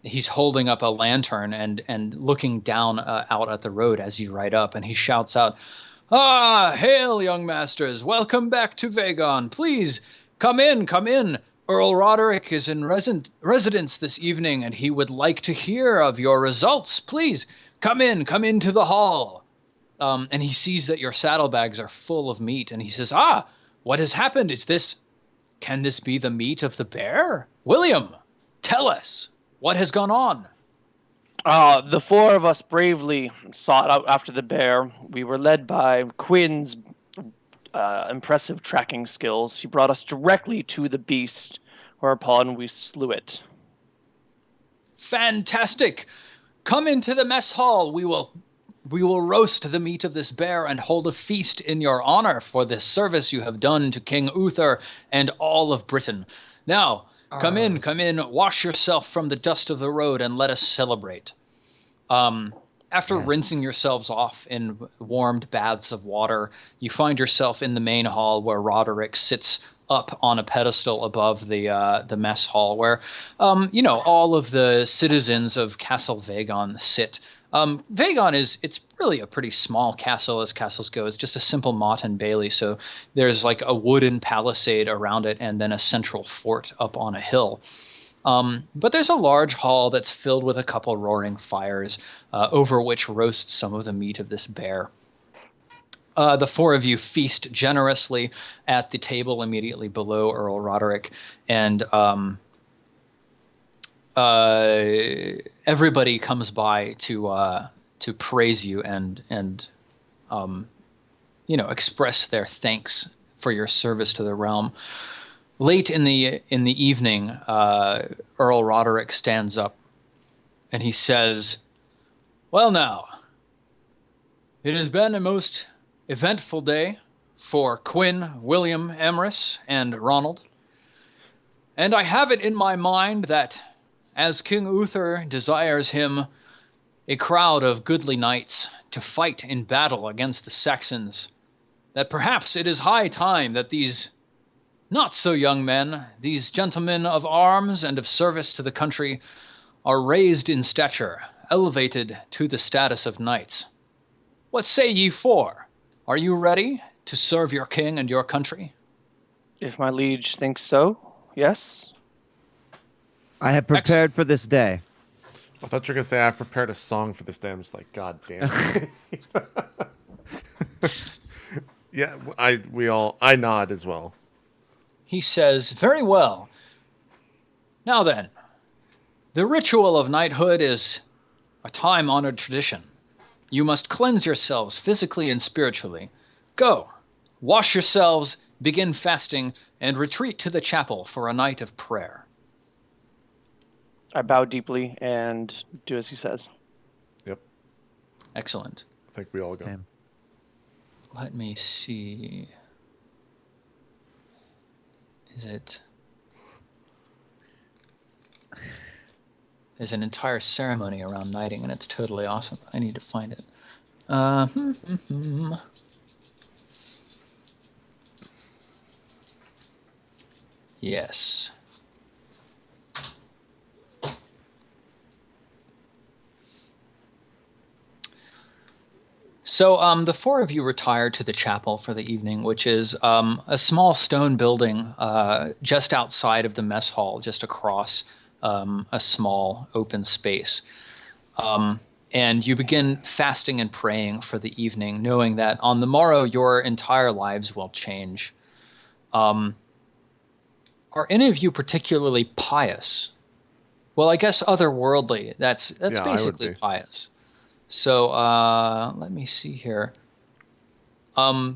He's holding up a lantern and looking down out at the road as you ride up, and he shouts out, "Ah, hail, young masters! Welcome back to Vagon. Please come in, come in. Earl Roderick is in residence this evening, and he would like to hear of your results. Please come into the hall." And he sees that your saddlebags are full of meat, and he says, "Ah, what has happened? Can this be the meat of the bear? William, tell us, what has gone on?" The four of us bravely sought out after the bear. We were led by Quinn's impressive tracking skills. He brought us directly to the beast, whereupon we slew it. Fantastic! Come into the mess hall. We will roast the meat of this bear and hold a feast in your honor for this service you have done to King Uther and all of Britain. Now, come in, wash yourself from the dust of the road and let us celebrate. After rinsing yourselves off in warmed baths of water, you find yourself in the main hall where Roderick sits up on a pedestal above the mess hall, where all of the citizens of Castle Vagon sit. Vagon it's really a pretty small castle as castles go. It's just a simple motte and bailey, so there's like a wooden palisade around it and then a central fort up on a hill. But there's a large hall that's filled with a couple roaring fires, over which roasts some of the meat of this bear. The four of you feast generously at the table immediately below Earl Roderick, and everybody comes by to praise you and express their thanks for your service to the realm. Late in the evening, Earl Roderick stands up and he says, "Well now, it has been a most eventful day for Quinn, William, Emrys, and Ronald. And I have it in my mind that, as King Uther desires him a crowd of goodly knights to fight in battle against the Saxons, that perhaps it is high time that these not so young men, these gentlemen of arms and of service to the country, are raised in stature, elevated to the status of knights. What say ye for? Are you ready to serve your king and your country?" If my liege thinks so, yes. I have prepared for this day. I thought you were going to say I've prepared a song for this day. I'm just like, God damn it. Yeah, I nod as well. He says, "Very well. Now then, the ritual of knighthood is a time-honored tradition. You must cleanse yourselves physically and spiritually. Go, wash yourselves, begin fasting, and retreat to the chapel for a night of prayer." I bow deeply and do as he says. Yep. Excellent. I think we all go. Okay. Let me see. Is it... There's an entire ceremony around knighting, and it's totally awesome. I need to find it. Yes. So the four of you retired to the chapel for the evening, which is a small stone building just outside of the mess hall, just across a small open space. And you begin fasting and praying for the evening, knowing that on the morrow your entire lives will change. Are any of you particularly pious? Well, I guess otherworldly. That's basically pious. So let me see here. Emrys,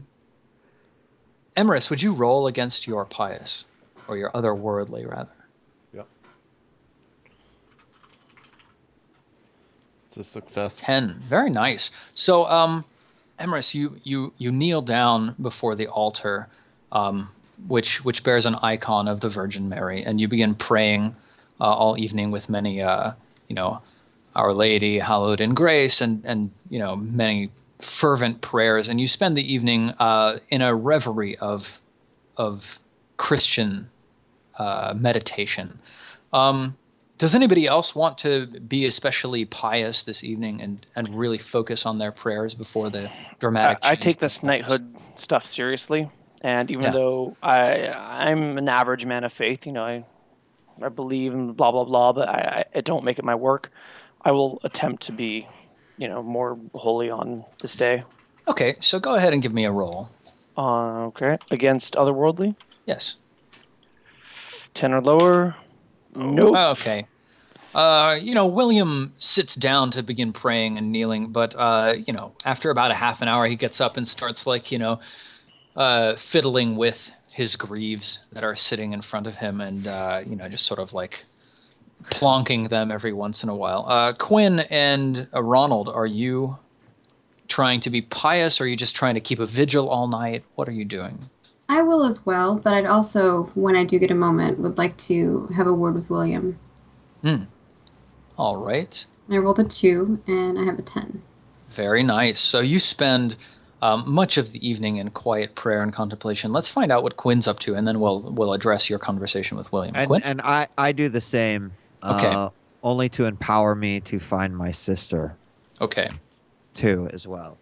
would you roll against your pious, or your otherworldly rather? Yep. It's a success. 10. Very nice. So Emrys, you kneel down before the altar, which bears an icon of the Virgin Mary, and you begin praying all evening with many Our Lady, hallowed in grace, and many fervent prayers, and you spend the evening in a reverie of Christian meditation. Does anybody else want to be especially pious this evening and really focus on their prayers before the dramatic I change? take this knighthood stuff seriously, and even Yeah. though I'm an average man of faith, I believe in blah blah blah, but I don't make it my work. I will attempt to be, more holy on this day. Okay, so go ahead and give me a roll. Okay, against otherworldly, Yes. 10 or lower. Nope. Okay. William sits down to begin praying and kneeling, but after about a half an hour, he gets up and starts fiddling with his greaves that are sitting in front of him, and just sort of like plonking them every once in a while. Quinn and Ronald, are you trying to be pious, or are you just trying to keep a vigil all night? What are you doing? I will as well, but I'd also, when I do get a moment, would like to have a word with William. All right. I rolled a 2, and I have a 10. Very nice. So you spend much of the evening in quiet prayer and contemplation. Let's find out what Quinn's up to, and then we'll address your conversation with William. Quinn? And I do the same. Okay. Only to empower me to find my sister Okay. too, as well.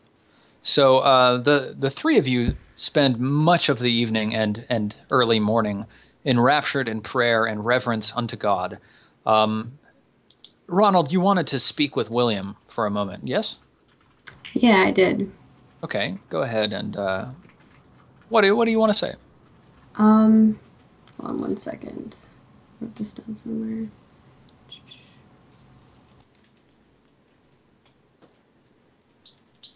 So the three of you spend much of the evening and early morning enraptured in prayer and reverence unto God. Ronald, you wanted to speak with William for a moment, yes? Yeah, I did. Okay, go ahead and what do you want to say? Hold on one second. Wrote this down somewhere.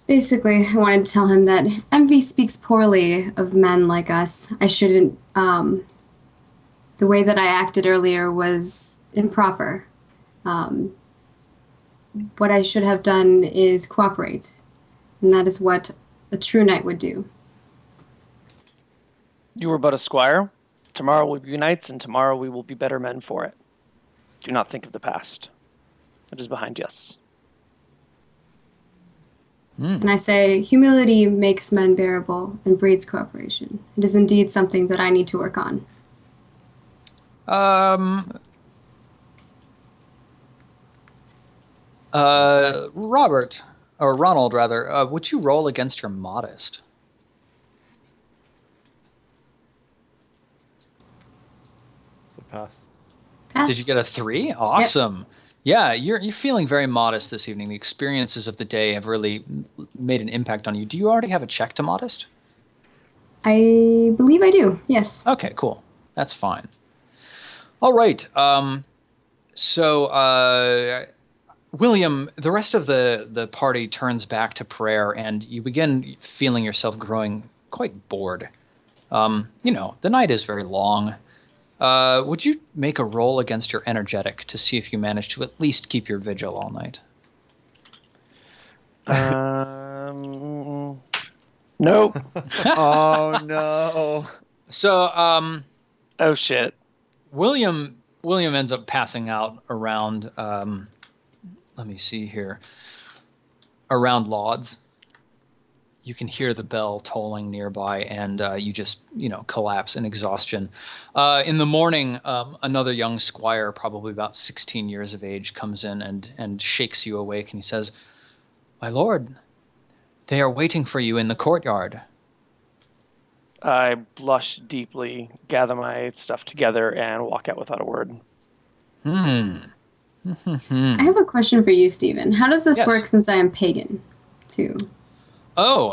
Basically, I wanted to tell him that envy speaks poorly of men like us. I shouldn't, the way that I acted earlier was improper. What I should have done is cooperate, and that is what a true knight would do. You were but a squire. Tomorrow we will be knights, and tomorrow we will be better men for it. Do not think of the past. It is behind us. And I say, humility makes men bearable and breeds cooperation. It is indeed something that I need to work on. Robert, or Ronald rather, would you roll against your modest? So pass. Pass. Did you get a 3? Awesome. Yeah, you're feeling very modest this evening. The experiences of the day have really made an impact on you. Do you already have a check to modest? I believe I do, yes. Okay, cool. That's fine. All right. So William, the rest of the party turns back to prayer, and you begin feeling yourself growing quite bored. The night is very long. Would you make a roll against your energetic to see if you manage to at least keep your vigil all night? Nope. Oh no. So, Oh shit. William ends up passing out around. Let me see here. Around Lauds. You can hear the bell tolling nearby, and you just collapse in exhaustion. In the morning, another young squire, probably about 16 years of age, comes in and shakes you awake, and he says, "My lord, they are waiting for you in the courtyard." I blush deeply, gather my stuff together, and walk out without a word. I have a question for you, Steven. How does this Yes. work since I am pagan, too? Oh,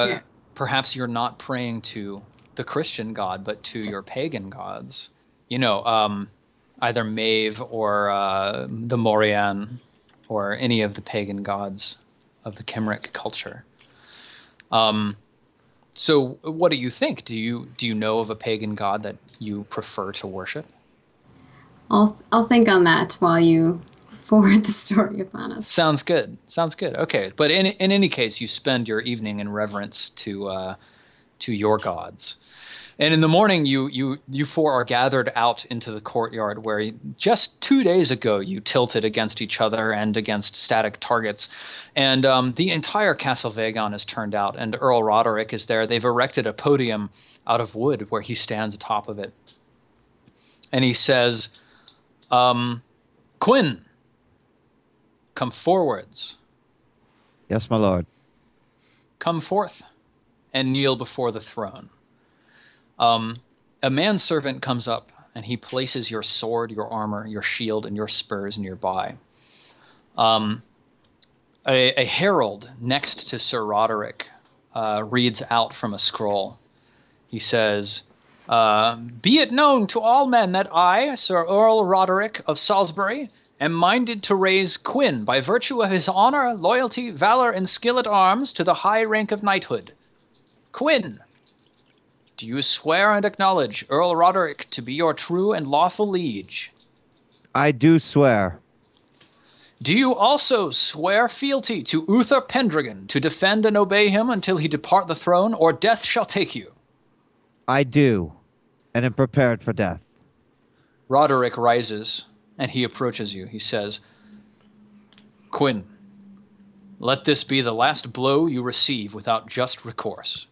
Yeah. perhaps you're not praying to the Christian god, but to your pagan gods. Either Maeve or the Morian, or any of the pagan gods of the Cymric culture. So what do you think? Do you know of a pagan god that you prefer to worship? I'll think on that while you forward the story upon us. Sounds good. Okay, but in any case, you spend your evening in reverence to your gods. And in the morning, you four are gathered out into the courtyard where just 2 days ago you tilted against each other and against static targets. And the entire Castle Vagon is turned out, and Earl Roderick is there. They've erected a podium out of wood where he stands atop of it. And he says, Quinn, come forwards. Yes, my lord. Come forth and kneel before the throne. A manservant comes up, and he places your sword, your armor, your shield, and your spurs nearby. A herald next to Sir Roderick reads out from a scroll. He says, "Be it known to all men that I, Sir Earl Roderick of Salisbury, am minded to raise Quinn by virtue of his honor, loyalty, valor, and skill at arms to the high rank of knighthood. Quinn, do you swear and acknowledge Earl Roderick to be your true and lawful liege? I do swear. Do you also swear fealty to Uther Pendragon to defend and obey him until he depart the throne, or death shall take you?" I do, and am prepared for death. Roderick rises, and he approaches you. He says, "Quinn, let this be the last blow you receive without just recourse."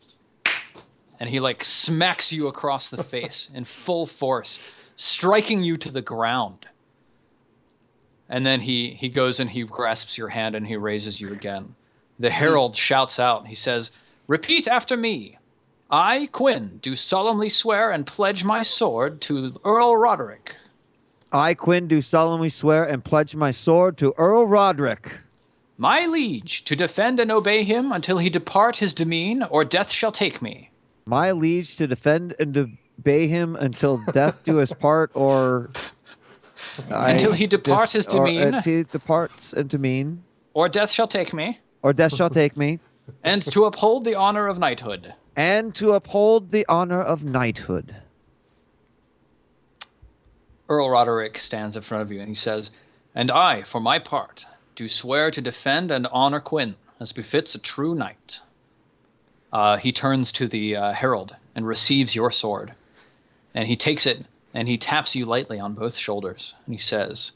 And he smacks you across the face in full force, striking you to the ground. And then he goes and he grasps your hand and he raises you again. The herald shouts out. He says, "Repeat after me. I, Quinn, do solemnly swear and pledge my sword to Earl Roderick." I, Quinn, do solemnly swear and pledge my sword to Earl Roderick. "My liege, to defend and obey him until he depart his demesne, or death shall take me." My liege, to defend and obey him until death do us part, or... Until he depart his demesne. Until he departs into mean. "Or death shall take me." Or death shall take me. "And to uphold the honor of knighthood." And to uphold the honor of knighthood. Earl Roderick stands in front of you and he says, "And I, for my part, do swear to defend and honor Quinn, as befits a true knight." He turns to the herald and receives your sword. And he takes it and he taps you lightly on both shoulders. And he says,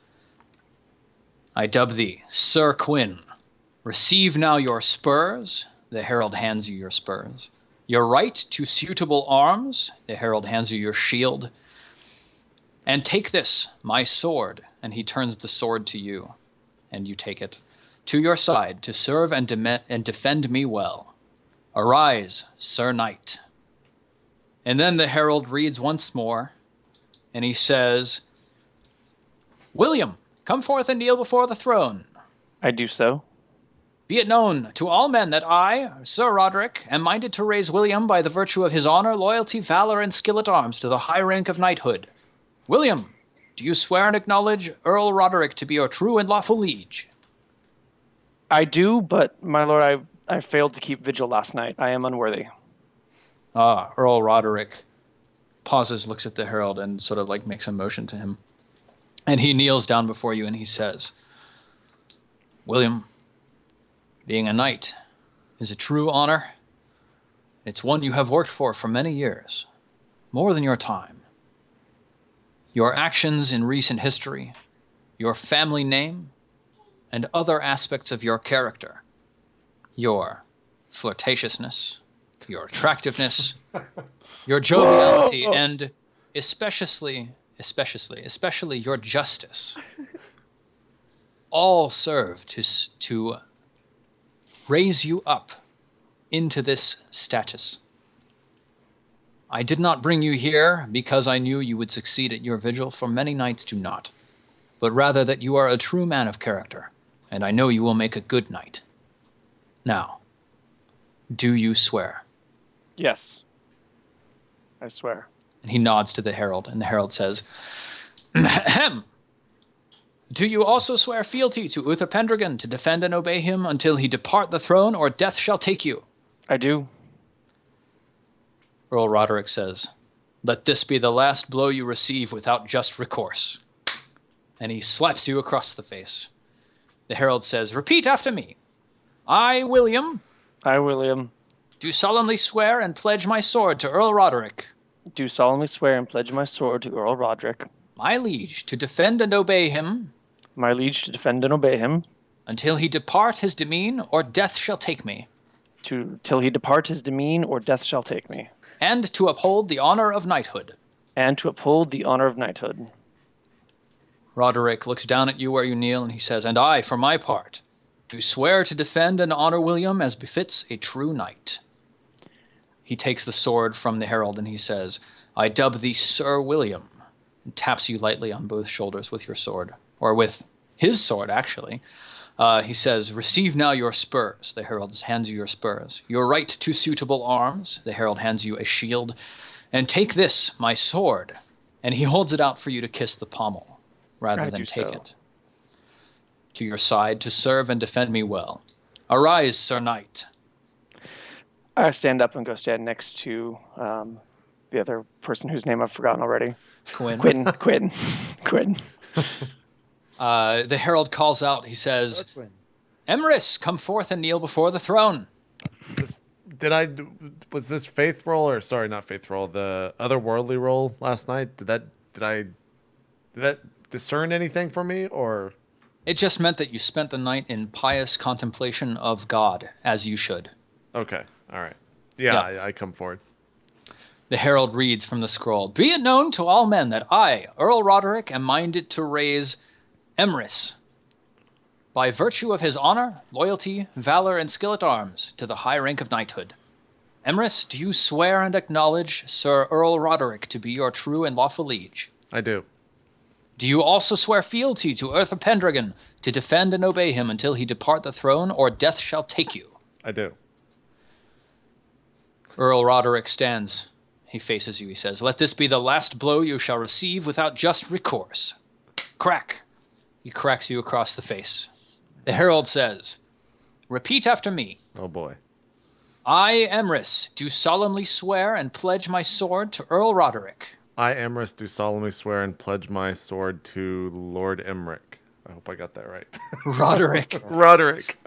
"I dub thee Sir Quinn. Receive now your spurs." The herald hands you your spurs. "Your right to suitable arms." The herald hands you your shield. "And take this, my sword." And he turns the sword to you, and you take it. "To your side, to serve and defend me well. Arise, Sir Knight." And then the herald reads once more, and he says, "William, come forth and kneel before the throne. I do so. Be it known to all men that I, Sir Roderick, am minded to raise William by the virtue of his honor, loyalty, valor, and skill at arms to the high rank of knighthood. William, do you swear and acknowledge Earl Roderick to be your true and lawful liege?" I do, but, my lord, I failed to keep vigil last night. I am unworthy. Earl Roderick pauses, looks at the herald, and sort of makes a motion to him. And he kneels down before you and he says, "William, being a knight is a true honor. It's one you have worked for many years, more than your time. Your actions in recent history, your family name, and other aspects of your character, your flirtatiousness, your attractiveness, your joviality, and especially your justice, all serve to raise you up into this status. I did not bring you here because I knew you would succeed at your vigil, for many knights do not, but rather that you are a true man of character, and I know you will make a good knight. Now, do you swear?" Yes. I swear. And he nods to the herald, and the herald says, "Ahem. Do you also swear fealty to Uther Pendragon to defend and obey him until he depart the throne, or death shall take you?" I do. Earl Roderick says, "Let this be the last blow you receive without just recourse." And he slaps you across the face. The herald says, "Repeat after me. I, William, do solemnly swear and pledge my sword to Earl Roderick, do solemnly swear and pledge my sword to Earl Roderick, my liege, to defend and obey him my liege, to defend and obey him until he depart his demesne, or death shall take me, till he depart his demesne, or death shall take me, and to uphold the honor of knighthood." and to uphold the honor of knighthood. Roderick looks down at you where you kneel, and he says, "And I, for my part, do swear to defend and honor William as befits a true knight." He takes the sword from the herald, and he says, "I dub thee Sir William," and taps you lightly on both shoulders with your sword, or with his sword, actually. He says, "Receive now your spurs." The herald hands you your spurs. "Your right to suitable arms." The herald hands you a shield. "And take this, my sword." And he holds it out for you to kiss the pommel, rather than take it. "To your side, to serve and defend me well. Arise, Sir Knight." I stand up and go stand next to the other person whose name I've forgotten already. Quinn. The herald calls out. He says, "Emrys, come forth and kneel before the throne." Was this faith roll, or sorry, not faith roll, the otherworldly roll last night? Did that discern anything for me, or? It just meant that you spent the night in pious contemplation of God, as you should. Okay, all right. Yeah. I come forward. The herald reads from the scroll, "Be it known to all men that I, Earl Roderick, am minded to raise Emrys, by virtue of his honor, loyalty, valor, and skill at arms, to the high rank of knighthood. Emrys, do you swear and acknowledge Sir Earl Roderick to be your true and lawful liege?" I do. "Do you also swear fealty to Uther Pendragon, to defend and obey him until he depart the throne, or death shall take you?" I do. Earl Roderick stands. He faces you. He says, "Let this be the last blow you shall receive without just recourse." Crack. He cracks you across the face. The herald says, "Repeat after me." Oh boy. "I, Emrys, do solemnly swear and pledge my sword to Earl Roderick." I, Emrys, do solemnly swear and pledge my sword to Lord Emmerich. I hope I got that right. Roderick. Roderick.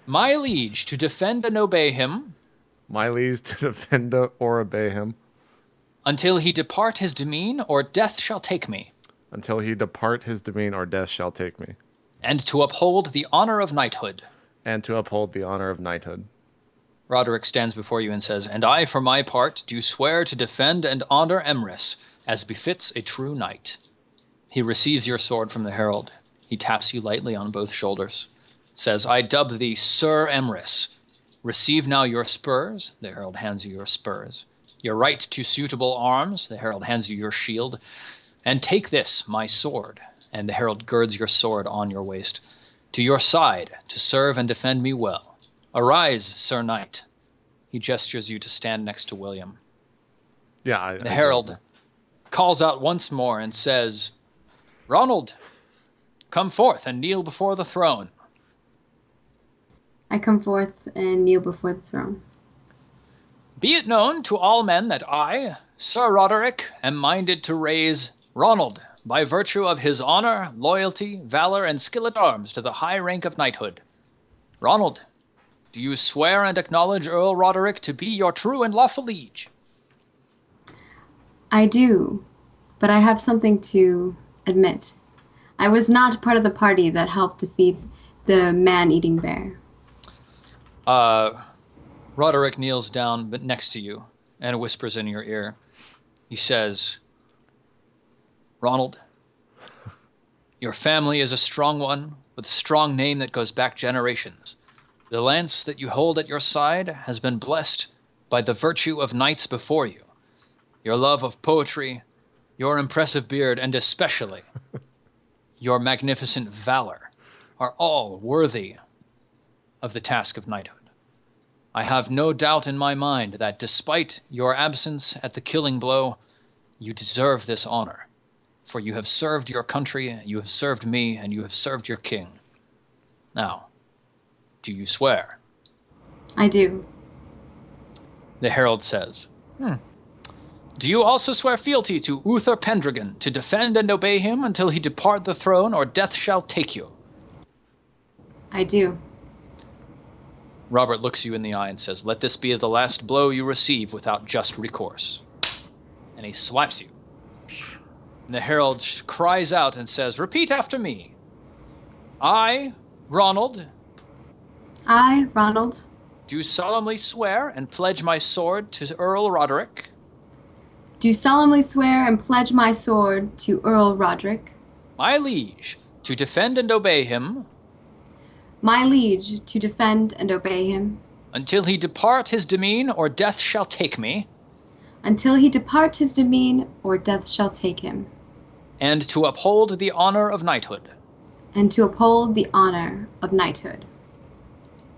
"My liege, to defend and obey him." My liege, to defend or obey him. "Until he depart his demesne, or death shall take me." Until he depart his demesne, or death shall take me. "And to uphold the honor of knighthood." And to uphold the honor of knighthood. Roderick stands before you and says, "And I, for my part, do swear to defend and honor Emrys, as befits a true knight." He receives your sword from the herald. He taps you lightly on both shoulders. Says, "I dub thee Sir Emrys. Receive now your spurs." The herald hands you your spurs. "Your right to suitable arms." The herald hands you your shield. "And take this, my sword." And the herald girds your sword on your waist. "To your side, to serve and defend me well. Arise, Sir Knight." He gestures you to stand next to William. Yeah, The herald calls out once more and says, "Ronald, come forth and kneel before the throne." I come forth and kneel before the throne. "Be it known to all men that I, Sir Roderick, am minded to raise Ronald, by virtue of his honor, loyalty, valor, and skill at arms, to the high rank of knighthood. Ronald, do you swear and acknowledge Earl Roderick to be your true and lawful liege?" I do, but I have something to admit. I was not part of the party that helped defeat the man-eating bear. Roderick kneels down but next to you and whispers in your ear. He says, "Ronald, your family is a strong one, with a strong name that goes back generations. The lance that you hold at your side has been blessed by the virtue of knights before you. Your love of poetry, your impressive beard, and especially your magnificent valor are all worthy of the task of knighthood. I have no doubt in my mind that despite your absence at the killing blow, you deserve this honor, for you have served your country, you have served me, and you have served your king. Now, do you swear?" I do. The herald says, "Do you also swear fealty to Uther Pendragon, to defend and obey him until he depart the throne, or death shall take you?" I do. Robert looks you in the eye and says, "Let this be the last blow you receive without just recourse." And he slaps you. And the herald cries out and says, "Repeat after me. I, Ronald, I, Ronald, do solemnly swear and pledge my sword to Earl Roderick, do solemnly swear and pledge my sword to Earl Roderick, my liege, to defend and obey him My liege, to defend and obey him, until he depart his demesne, or death shall take me, until he depart his demesne, or death shall take him, and to uphold the honor of knighthood. and to uphold the honor of knighthood.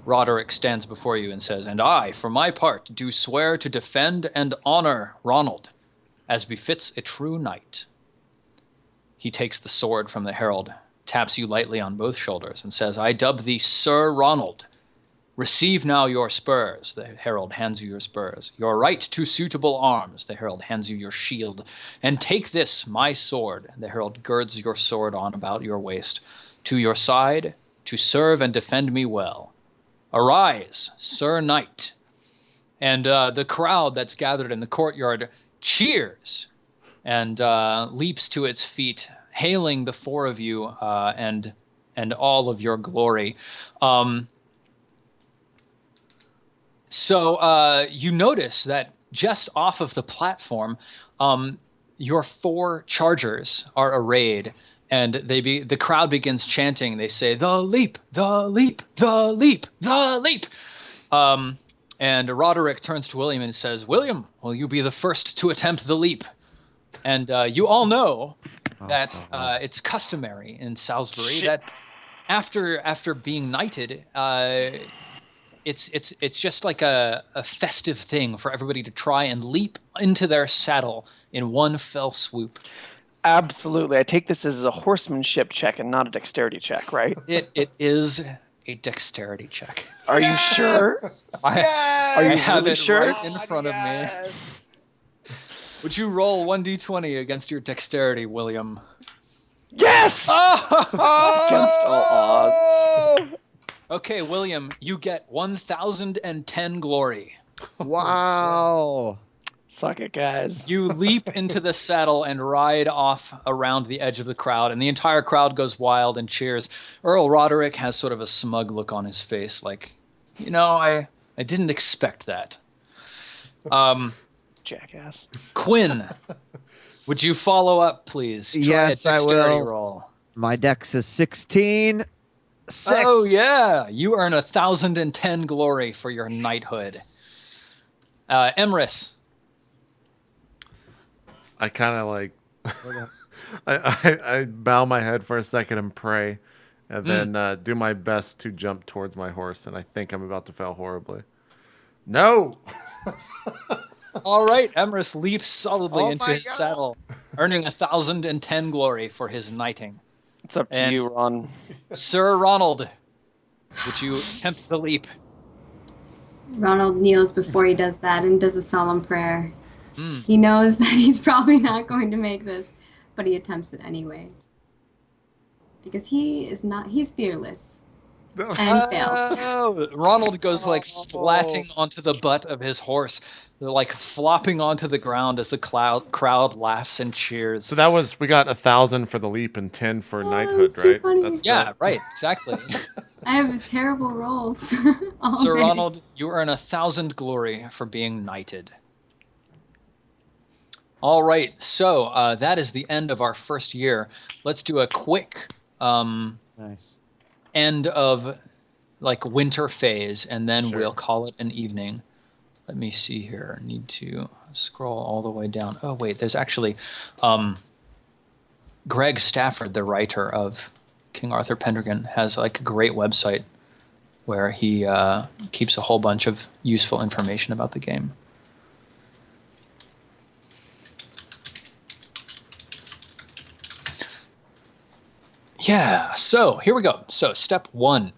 Roderick stands before you and says, and I, for my part, do swear to defend and honor Ronald, as befits a true knight. He takes the sword from the herald, taps you lightly on both shoulders, and says, I dub thee Sir Ronald. Receive now your spurs. The herald hands you your spurs. Your right to suitable arms. The herald hands you your shield. And take this, my sword. The herald girds your sword on about your waist. To your side, to serve and defend me well. Arise, Sir Knight. And the crowd that's gathered in the courtyard cheers and leaps to its feet, hailing the four of you and all of your glory. So you notice that just off of the platform, your four chargers are arrayed, and the crowd begins chanting. They say, "The leap, the leap, the leap, the leap." And Roderick turns to William and says, "William, will you be the first to attempt the leap?" And you all know that it's customary in Salisbury that after being knighted, it's just like a festive thing for everybody to try and leap into their saddle in one fell swoop. Absolutely. I take this as a horsemanship check and not a dexterity check, right? It is a dexterity check. Are you sure? Are you I have really it sure? right in front of me. Would you roll 1d20 against your dexterity, William? Yes! Against all odds. Okay, William, you get 1,010 glory. Wow. Suck it, guys. You leap into the saddle and ride off around the edge of the crowd, and the entire crowd goes wild and cheers. Earl Roderick has sort of a smug look on his face, like, I didn't expect that. Jackass. Quinn, would you follow up, please? Try Yes, a I dexterity will. roll. My dex is 16. 6. Oh, yeah. You earn 1,010 glory for your knighthood. Emrys. I kind of like, I bow my head for a second and pray, and then do my best to jump towards my horse, and I think I'm about to fail horribly. No! All right, Emrys leaps solidly Oh into my his God. saddle, earning 1,010 glory for his knighting. It's up to And- you, Ron. Sir Ronald, would you attempt the leap? Ronald kneels before he does that and does a solemn prayer. He knows that he's probably not going to make this, but he attempts it anyway. Because he's fearless. And he fails. Oh, Ronald goes like splatting onto the butt of his horse, like flopping onto the ground as the crowd laughs and cheers. So we got 1,000 for the leap and 10 for knighthood, that's too right? funny. That's Yeah, right, exactly. I have terrible rolls. Sir Ronald, you earn 1,000 glory for being knighted. All right, so that is the end of our first year. Let's do a quick Nice. end of like winter phase, and then Sure. we'll call it an evening. Let me see here. I need to scroll all the way down. Oh, wait, there's actually Greg Stafford, the writer of King Arthur Pendragon, has like a great website where he keeps a whole bunch of useful information about the game. Yeah, so here we go. So step 1.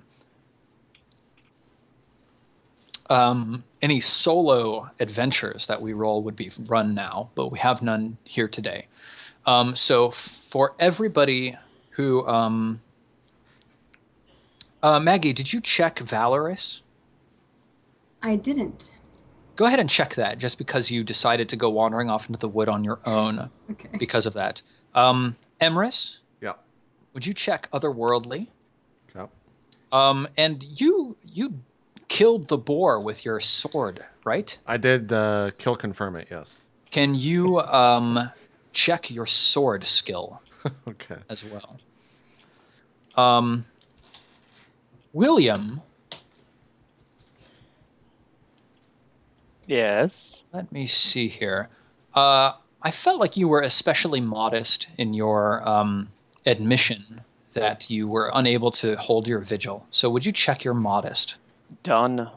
Any solo adventures that we roll would be run now, but we have none here today. So for everybody who... Maggie, did you check Valorous? I didn't. Go ahead and check that, just because you decided to go wandering off into the wood on your own Okay. because of that. Emrys, Yeah. would you check Otherworldly? Yeah. And you killed the boar with your sword, right? I did kill confirm it, yes. Can you check your sword skill? Okay. as well. William, Yes. let me see here. I felt like you were especially modest in your admission that you were unable to hold your vigil. So would you check your modest? Done.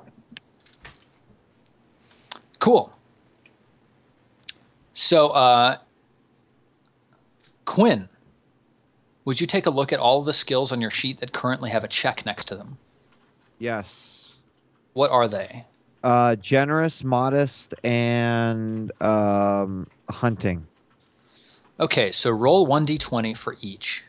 Cool. So, Quinn, would you take a look at all the skills on your sheet that currently have a check next to them? Yes. What are they? Generous, modest, and hunting. Okay, so roll 1d20 for each.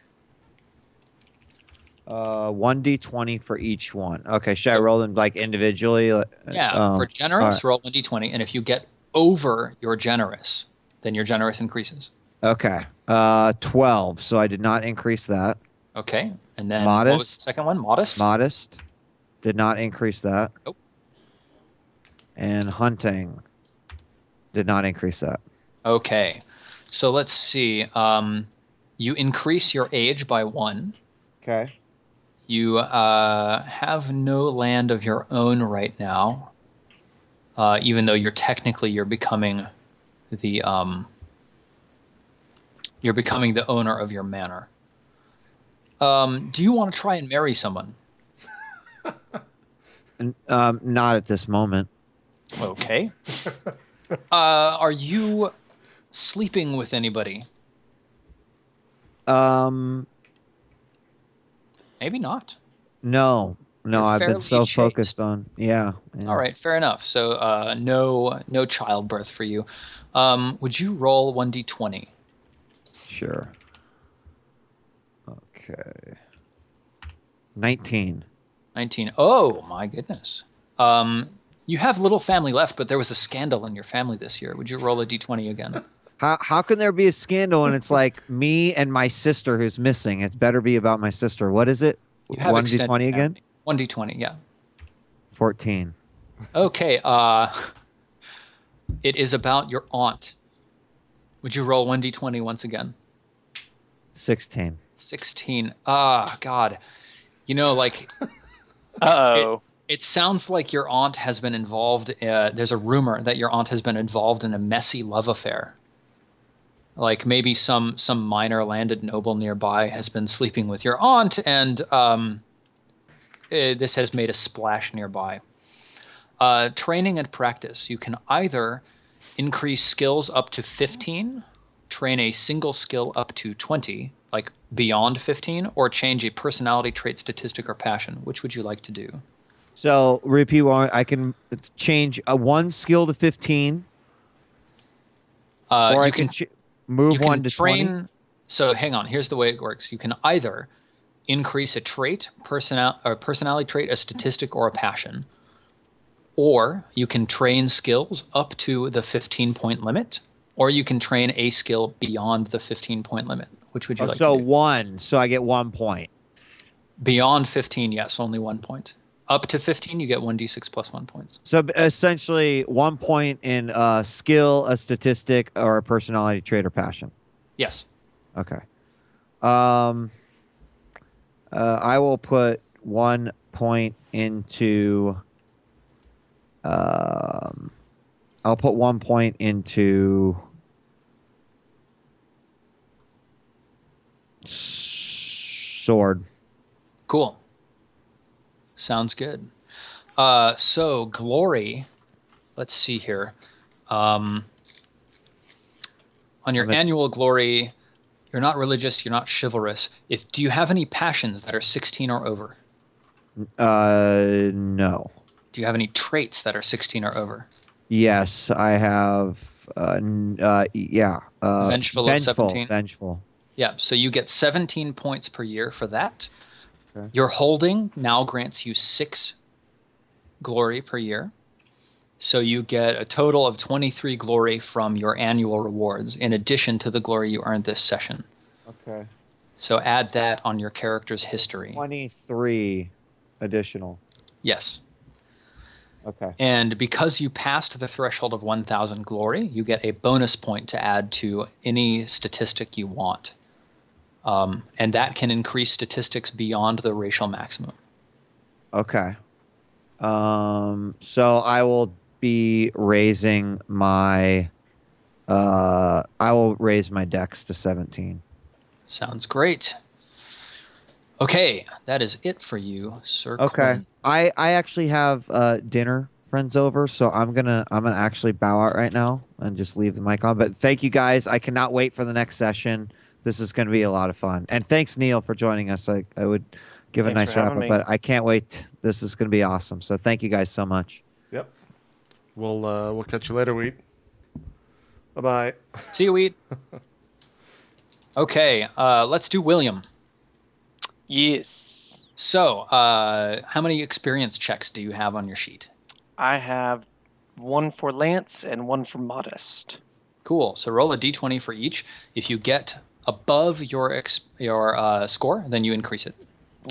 1d20 for each one. Okay, should I So- roll them like individually? Yeah, for generous, alright. roll 1d20, and if you get over your generous, then your generous increases. Okay. 12. So I did not increase that. Okay, and then what was Modest. the second one? Modest? Modest. Did not increase that. Nope. And hunting. Did not increase that. Okay, so let's see. You increase your age by 1. Okay. You have no land of your own right now, even though you're becoming the owner of your manor. Do you want to try and marry someone? Not at this moment. Okay. Are you sleeping with anybody? Um, Maybe not. no. No, You're I've been fairly so chaste. focused on yeah. All right, fair enough. So no childbirth for you. Would you roll 1d20? Sure. Okay. 19. 19. Oh my goodness. You have little family left, but there was a scandal in your family this year. Would you roll a d20 again? How can there be a scandal and it's like me and my sister who's missing? It's better be about my sister. What is it? You have 1d20 again? 1d20, yeah. 14. Okay, it is about your aunt. Would you roll 1d20 once again? 16. 16. Ah, God. You know, like, Uh-oh. it sounds like your aunt has been involved. There's a rumor that your aunt has been involved in a messy love affair. Like maybe some minor landed noble nearby has been sleeping with your aunt, and this has made a splash nearby. Training and practice. You can either increase skills up to 15, train a single skill up to 20, like beyond 15, or change a personality trait, statistic, or passion. Which would you like to do? So repeat one. I can change a one skill to 15, or I can move you one can to train. 20. So hang on. Here's the way it works. You can either increase a trait, personality trait, a statistic, or a passion, or you can train skills up to the 15-point limit, or you can train a skill beyond the 15-point limit. Which would you like So to do? 1. So I get 1 point. Beyond 15, yes, only 1 point. Up to 15, you get 1d6 plus 1 points. So essentially 1 point in a skill, a statistic, or a personality trait or passion. Yes. Okay. I will put 1 point into. I'll put 1 point into sword. Cool. Sounds good. So glory. Let's see here. On your annual glory, you're not religious. You're not chivalrous. Do you have any passions that are 16 or over? No. Do you have any traits that are 16 or over? Yes, I have. Yeah. Vengeful of 17? Vengeful. Yeah. So you get 17 points per year for that. Okay. Your holding now grants you 6 glory per year. So you get a total of 23 glory from your annual rewards, in addition to the glory you earned this session. Okay. So add that on your character's history. 23 additional. Yes. Okay. And because you passed the threshold of 1,000 glory, you get a bonus point to add to any statistic you want. And that can increase statistics beyond the racial maximum. Okay. So I will be raising my I will raise my dex to 17. Sounds great. Okay, that is it for you, Sir Okay. Quinn. I actually have dinner friends over, so I'm gonna actually bow out right now and just leave the mic on. But thank you guys. I cannot wait for the next session. This is gonna be a lot of fun. And thanks, Neal, for joining us. I would give Thanks a nice for wrap having up, me. but I can't wait. This is gonna be awesome. So thank you guys so much. Yep. We'll catch you later, Wheat. Bye bye. See you, Wheat. Okay, let's do William. Yes. So, how many experience checks do you have on your sheet? I have one for Lance and one for Modest. Cool. So roll a d20 for each. If you get above your score, then you increase it.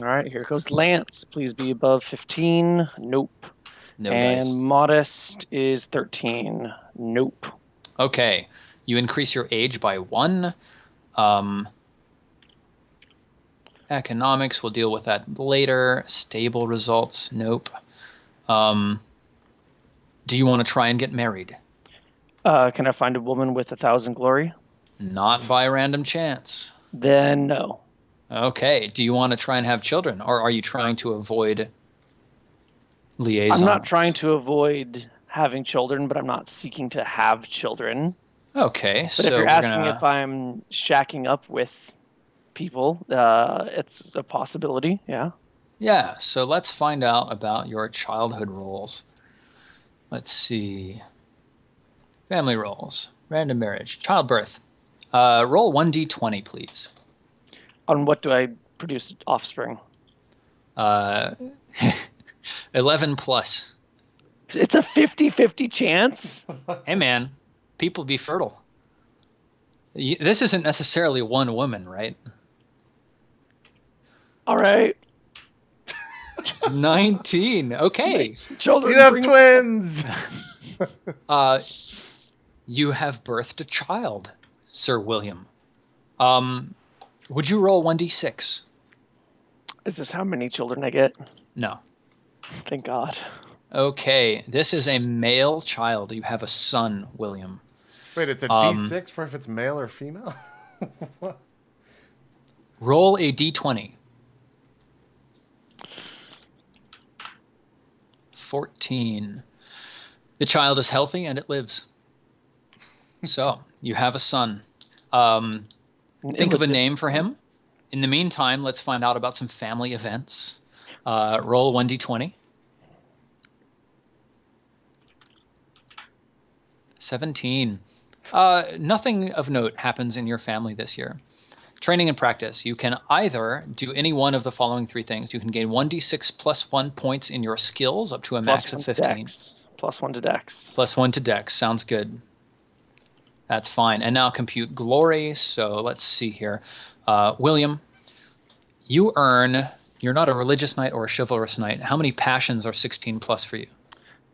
All right, here goes Lance. Please be above 15. Nope. No And dice. Modest is 13. Nope. Okay. You increase your age by 1. Economics, we'll deal with that later. Stable results, nope. Do you want to try and get married? Can I find a woman with 1,000 glory? Not by random chance. Then no. Okay. Do you want to try and have children, or are you trying to avoid liaisons? I'm not trying to avoid having children, but I'm not seeking to have children. Okay. But so if you're we're asking gonna... if I'm shacking up with people, it's a possibility, yeah. Yeah, so let's find out about your childhood roles. Let's see. Family roles, random marriage, childbirth. Roll 1d20, please. On what do I produce offspring? 11 plus. It's a 50-50 chance? Hey, man, people be fertile. This isn't necessarily one woman, right? All right. 19. Okay. Children. You have bring- twins. You have birthed a child, Sir William. Would you roll 1d6? Is this how many children I get? No. Thank God. Okay, this is a male child. You have a son, William. Wait, it's a D6 for if it's male or female? What? Roll a d20. 14. The child is healthy and it lives. So, you have a son. Think of a name for him. In the meantime, let's find out about some family events. Roll 1d20. 17. Nothing of note happens in your family this year. Training and practice. You can either do any one of the following 3 things. You can gain 1d6 plus 1 points in your skills up to a max of 15. Plus 1 to dex. Plus 1 to dex. Sounds good. That's fine. And now compute glory. So let's see here. William, you earn... You're not a religious knight or a chivalrous knight. How many passions are 16 plus for you?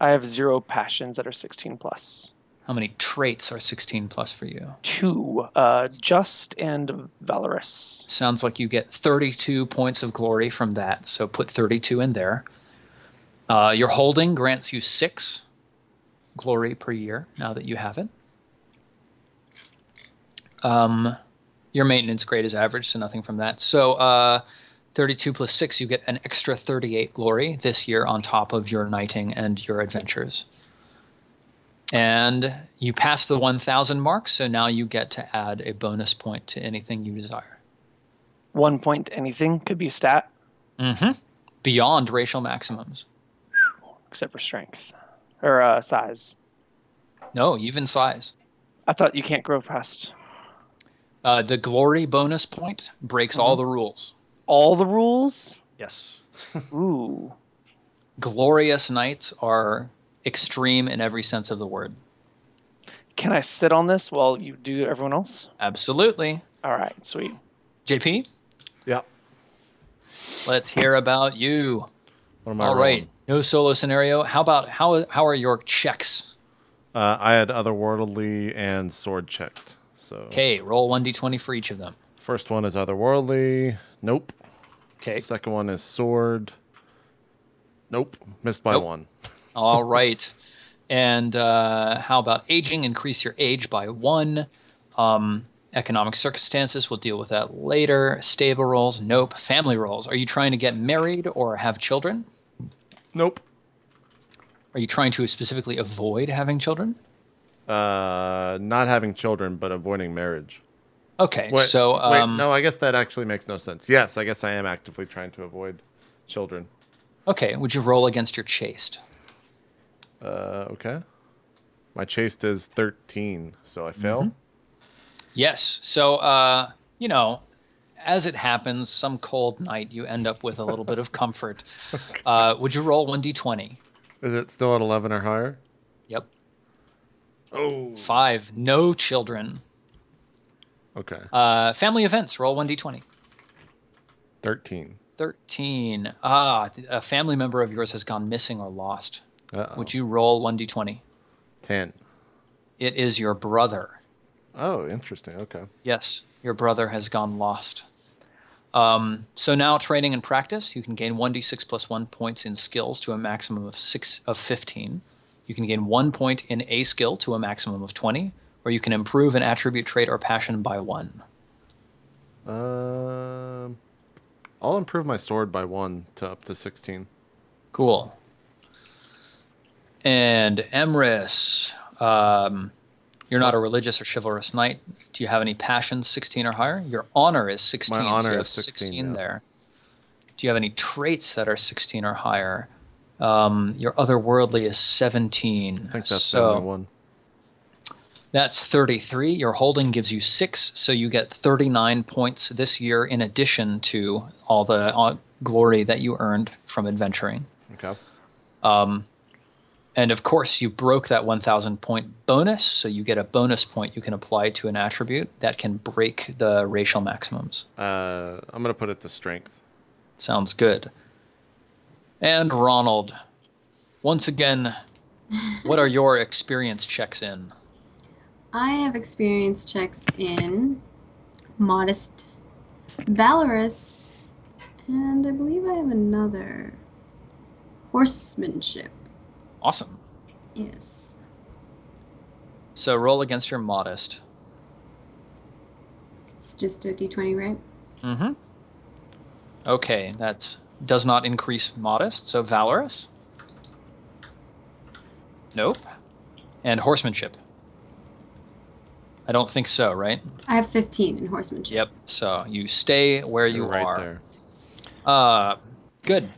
I have 0 passions that are 16 plus. How many traits are 16 plus for you? 2, just and valorous. Sounds like you get 32 points of glory from that, so put 32 in there. Your holding grants you 6 glory per year, now that you have it. Your maintenance grade is average, so nothing from that. So 32 plus 6, you get an extra 38 glory this year on top of your knighting and your adventures. And you pass the 1,000 mark, so now you get to add a bonus point to anything you desire. 1 point to anything could be a stat. Mm-hmm. Beyond racial maximums. Except for strength. Or size. No, even size. I thought you can't grow past. The glory bonus point breaks all the rules. All the rules? Yes. Ooh. Glorious knights are extreme in every sense of the word. Can I sit on this while you do everyone else? Absolutely. All right, sweet. JP, Yeah. let's hear about you. What am I All rolling? right. No solo scenario. How are your checks? I had otherworldly and sword checked. So Okay, roll 1d20 for each of them. First one is otherworldly. Nope. Okay. Second one is sword. Nope. Missed by Nope. 1. All right. And how about aging? Increase your age by 1. Economic circumstances, we'll deal with that later. Stable roles, nope. Family roles, are you trying to get married or have children? Nope. Are you trying to specifically avoid having children? Not having children, but avoiding marriage. Okay, Wait, so wait, no, I guess that actually makes no sense. Yes, I guess I am actively trying to avoid children. okay, would you roll against your chaste? Okay. My chaste is 13, so I fail. Yes. So, as it happens, some cold night you end up with a little bit of comfort. Would you roll 1d20? Is it still at 11 or higher? Yep. Oh. 5. No children. Okay. Family events. Roll 1d20. 13. 13. A family member of yours has gone missing or lost. Uh-oh. Would you roll 1d20? 10. It is your brother. Oh, interesting. Okay. Yes, your brother has gone lost. So now training and practice, you can gain 1d6 plus 1 points in skills to a maximum of 15. You can gain 1 point in a skill to a maximum of 20, or you can improve an attribute, trait, or passion by 1. I'll improve my sword by 1 to up to 16. Cool. And Emrys, you're not a religious or chivalrous knight. Do you have any passions 16 or higher? Your honor is 16. My honor so you have is 16, yeah. there. Do you have any traits that are 16 or higher? Your otherworldly is 17. I think that's the only one. That's 33. Your holding gives you 6, so you get 39 points this year in addition to all the glory that you earned from adventuring. Okay. And of course, you broke that 1,000 point bonus, so you get a bonus point you can apply to an attribute that can break the racial maximums. I'm going to put it to strength. Sounds good. And Ronald, once again, what are your experience checks in? I have experience checks in modest, valorous, and I believe I have another horsemanship. Awesome. Yes. So roll against your modest. It's just a d20, right? Mm-hmm. Okay, that does not increase modest, so valorous. Nope. And horsemanship. I don't think so, right? I have 15 in horsemanship. Yep. So you stay where you You're right are. there. Good.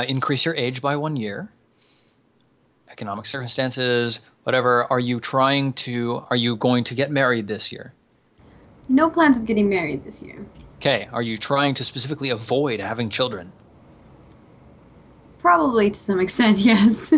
Increase your age by 1 year. Economic circumstances, whatever. Are you going to get married this year? No plans of getting married this year. Okay. Are you trying to specifically avoid having children? Probably to some extent, yes.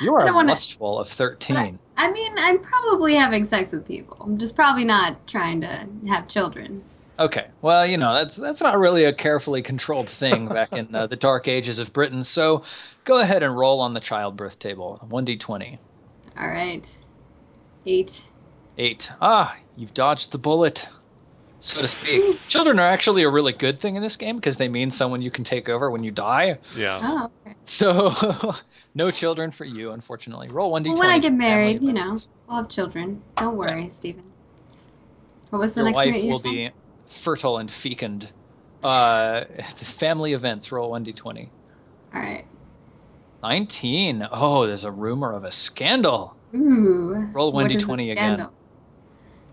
You are I don't wanna- lustful of 13. I mean, I'm probably having sex with people. I'm just probably not trying to have children. Okay. Well, that's not really a carefully controlled thing back in the dark ages of Britain. So go ahead and roll on the childbirth table. 1d20. All right. 8. 8. You've dodged the bullet, so to speak. Children are actually a really good thing in this game because they mean someone you can take over when you die. Yeah. Oh, okay. So no children for you, unfortunately. Roll 1d20. Well, when I get married, family I'll have children. Don't worry, Steven. What was the Your next thing wife that you were will saying? be fertile and fecund. The family events. Roll 1d20. All right. 19. Oh, there's a rumor of a scandal. Ooh. Roll what is a 1d20 again. scandal?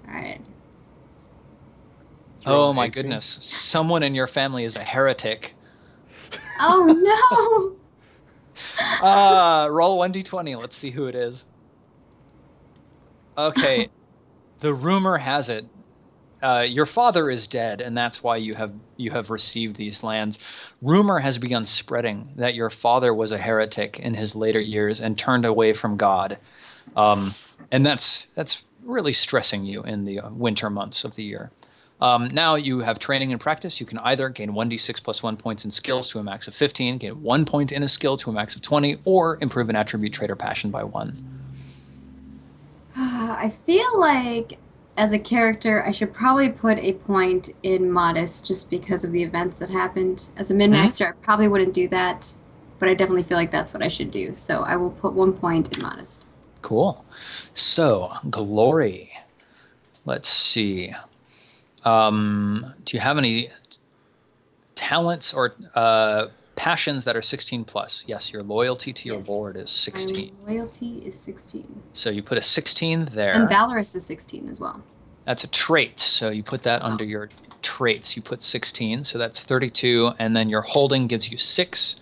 All right. Oh my 18? goodness. Someone in your family is a heretic. Oh no! Roll 1d20. Let's see who it is. Okay. The rumor has it your father is dead, and that's why you have received these lands. Rumor has begun spreading that your father was a heretic in his later years and turned away from God, and that's really stressing you in the winter months of the year. Now you have training and practice. You can either gain 1d6 plus 1 points in skills to a max of 15, gain 1 point in a skill to a max of 20, or improve an attribute, trait, or passion by 1. I feel like as a character, I should probably put a point in Modest just because of the events that happened. As a min-maxer, I probably wouldn't do that, but I definitely feel like that's what I should do. So I will put 1 point in Modest. Cool. So, glory. Let's see. Do you have any talents or passions that are 16 plus? Yes, your loyalty to your Yes. lord is 16. My loyalty is 16. So you put a 16 there. And Valorous is 16 as well. That's a trait. So you put that under your traits. You put 16, so that's 32. And then your holding gives you 6.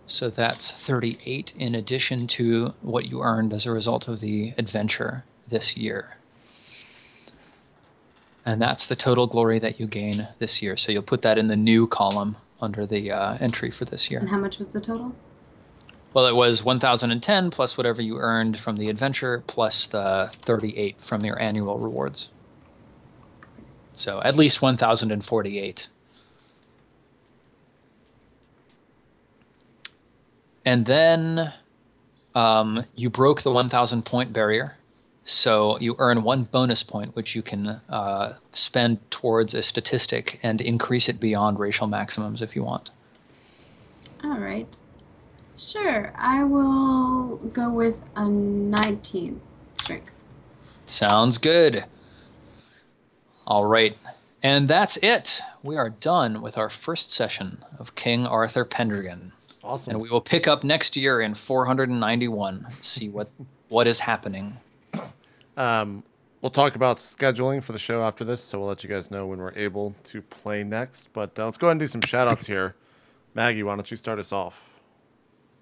So that's 38 in addition to what you earned as a result of the adventure this year. And that's the total glory that you gain this year. So you'll put that in the new column under the entry for this year. And how much was the total? Well, it was 1,010 plus whatever you earned from the adventure plus the 38 from your annual rewards. So at least 1,048. And then you broke the 1,000 point barrier. So you earn 1 bonus point, which you can spend towards a statistic and increase it beyond racial maximums if you want. All right. Sure. I will go with a 19 strength. Sounds good. All right. And that's it. We are done with our first session of King Arthur Pendragon. Awesome. And we will pick up next year in 491 and see what is happening. We'll talk about scheduling for the show after this, so we'll let you guys know when we're able to play next. But let's go ahead and do some shout-outs here. Maggie, why don't you start us off?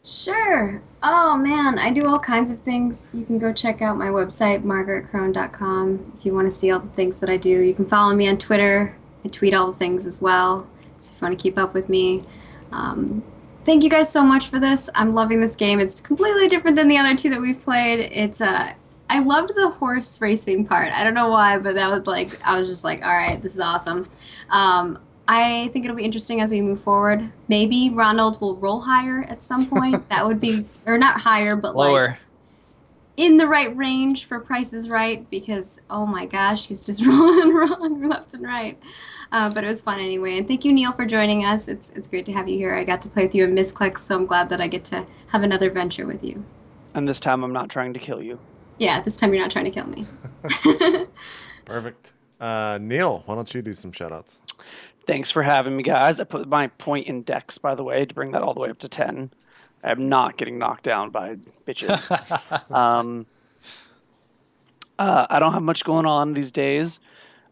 Sure. Oh, man. I do all kinds of things. You can go check out my website, margaretcrone.com, if you want to see all the things that I do. You can follow me on Twitter. I tweet all the things as well, so if you want to keep up with me. Thank you guys so much for this. I'm loving this game. It's completely different than the other two that we've played. It's I loved the horse racing part. I don't know why, but that was like, I was just like, all right, this is awesome. I think it'll be interesting as we move forward. Maybe Ronald will roll higher at some point. That would be, or not higher, but Lower. like in the right range for Price is Right, because oh my gosh, he's just rolling wrong left and right. But it was fun anyway. And thank you, Neal, for joining us. It's great to have you here. I got to play with you in Misclick, so I'm glad that I get to have another venture with you. And this time I'm not trying to kill you. Yeah, this time you're not trying to kill me. Perfect. Neal, why don't you do some shout-outs? Thanks for having me, guys. I put my point in Dex, by the way, to bring that all the way up to 10. I'm not getting knocked down by bitches. I don't have much going on these days.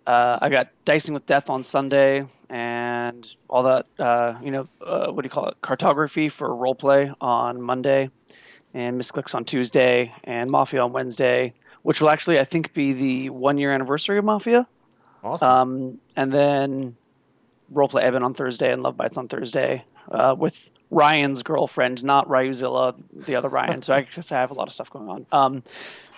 I got Dicing with Death on Sunday and all that, what do you call it? Cartography for roleplay on Monday, and Misclicks on Tuesday, and Mafia on Wednesday, which will actually, I think, be the 1-year anniversary of Mafia. Awesome. And then Roleplay Evan on Thursday and Love Bites on Thursday with Ryan's girlfriend, not Ryuzilla, the other Ryan. So I guess I have a lot of stuff going on.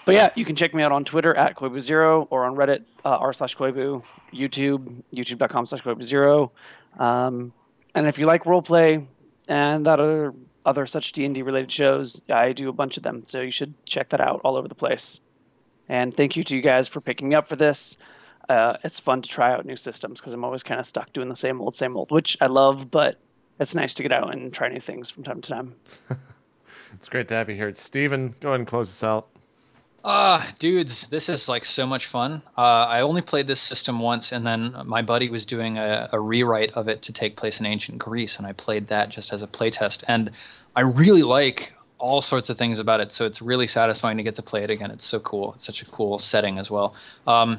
But yeah, you can check me out on Twitter at koibu0 or on Reddit r/koibu, YouTube, youtube.com/koibu0. And if you like roleplay and that other such D&D related shows, I do a bunch of them. So you should check that out all over the place. And thank you to you guys for picking me up for this. It's fun to try out new systems because I'm always kind of stuck doing the same old, which I love, but it's nice to get out and try new things from time to time. It's great to have you here. Steven, go ahead and close us out. Dudes, this is like so much fun. I only played this system once, and then my buddy was doing a rewrite of it to take place in ancient Greece, and I played that just as a playtest. And I really like all sorts of things about it, so it's really satisfying to get to play it again. It's so cool. It's such a cool setting as well.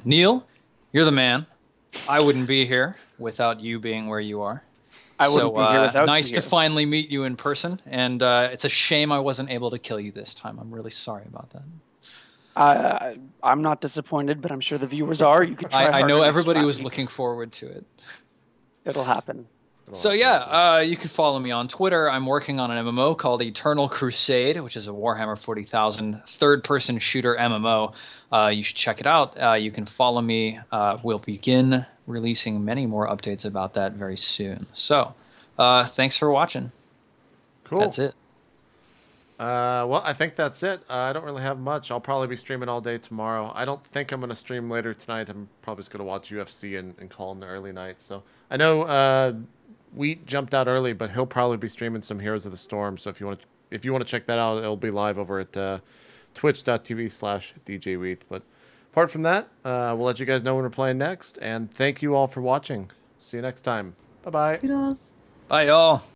Neal, you're the man. I wouldn't be here without you being where you are. I wouldn't be here without nice you here. to finally meet you in person, and it's a shame I wasn't able to kill you this time. I'm really sorry about that. I'm not disappointed, but I'm sure the viewers are. You can try. I know harder everybody next was time. looking forward to it. It'll happen. So yeah, you can follow me on Twitter. I'm working on an MMO called Eternal Crusade, which is a Warhammer 40,000 third-person shooter MMO. You should check it out. You can follow me. We'll begin releasing many more updates about that very soon. So thanks for watching. Cool. That's it. Well, I think that's it. I don't really have much. I'll probably be streaming all day tomorrow. I don't think I'm going to stream later tonight. I'm probably just going to watch UFC and call in the early night. So I know Wheat jumped out early, but he'll probably be streaming some Heroes of the Storm. So if you want to check that out, it'll be live over at twitch.tv/djWHEAT. But apart from that, we'll let you guys know when we're playing next. And thank you all for watching. See you next time. Bye-bye. Toodles. Bye, y'all.